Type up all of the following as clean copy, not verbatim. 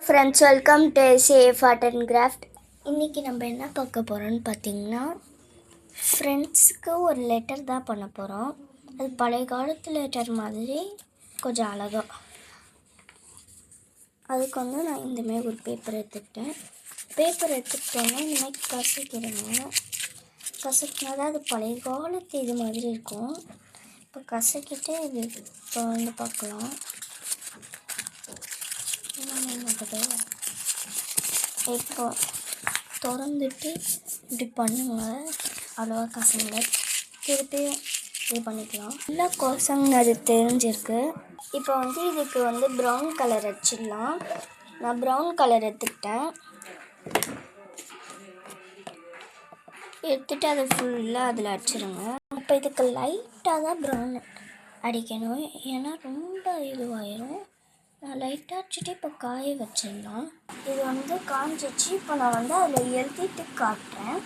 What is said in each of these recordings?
Friends, welcome to safe art and craft. இன்றைக்கி நம்ம என்ன பார்க்க போகிறோன்னு பார்த்தீங்கன்னா, ஃப்ரெண்ட்ஸுக்கு ஒரு லெட்டர் தான் பண்ண போகிறோம். அது பழைய காலத்து லெட்டர் மாதிரி கொஞ்சம் அழகாக. அதுக்கு நான் இந்தமாரி ஒரு பேப்பர் எடுத்துக்கிட்டோன்னா இந்தமாதிரி கசக்கிடுங்க. கசக்கினா தான் அது பழைய காலத்து இது மாதிரி இருக்கும். இப்போ கசக்கிட்டு இது இப்போ பார்க்கலாம். இப்போ திறந்துட்டு இப்படி பண்ணுங்க, அவ்வளோவா கசங்க. திருப்பி இது பண்ணிக்கலாம். நல்லா கோசங்க அது தெரிஞ்சிருக்கு. இப்போ இதுக்கு ப்ரௌன் கலர் அடிச்சிடலாம். நான் ப்ரௌன் கலர் எடுத்துக்கிட்டேன். எடுத்துகிட்டு அதை ஃபுல்லாக அதில் அடிச்சிடுங்க. இப்போ இதுக்கு லைட்டாக தான் ப்ரௌன் அடிக்கணும், ஏன்னா ரொம்ப இதுவாயிரும். நான் லைட்டாக அடிச்சுட்டு இப்போ காய வச்சிடலாம். இது காஞ்சிச்சு. இப்போ நான் அதில் எழுதிட்டு காட்டுறேன்.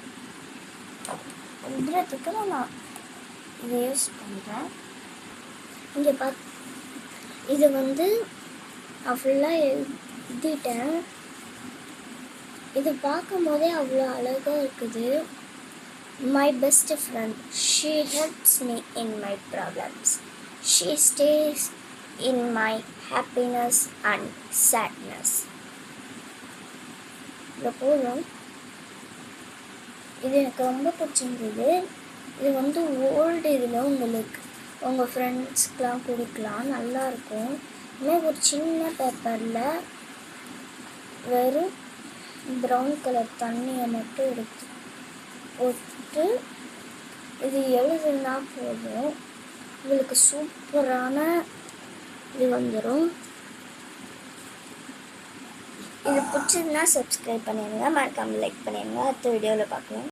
எழுதுறதுக்கு நான் இதை யூஸ் பண்ணுறேன். இங்கே இது நான் ஃபுல்லாக எழுதிட்டேன். இது பார்க்கும் போதே அவ்வளோ அழகாக இருக்குது. My best friend, she helps me in my problems. She stays in my happiness and sadness. இது போதும். இது எனக்கு ரொம்ப பிடிச்சிருந்தது. இது ஓல்டு இதில் உங்களுக்கு உங்கள் ஃப்ரெண்ட்ஸ்க்கெலாம் கொடுக்கலாம், நல்லாயிருக்கும். இன்னும் ஒரு சின்ன பேப்பரில் வெறும் ப்ரௌன் கலர் தண்ணியை மட்டும் போட்டு இது எழுதுனா போதும், உங்களுக்கு சூப்பரான இது வந்துடும். இது பிடிச்சதுன்னா சப்ஸ்கிரைப் பண்ணிடுங்க, மறக்காமல் லைக் பண்ணிடுங்க. அடுத்த வீடியோவில் பார்க்கலாம்.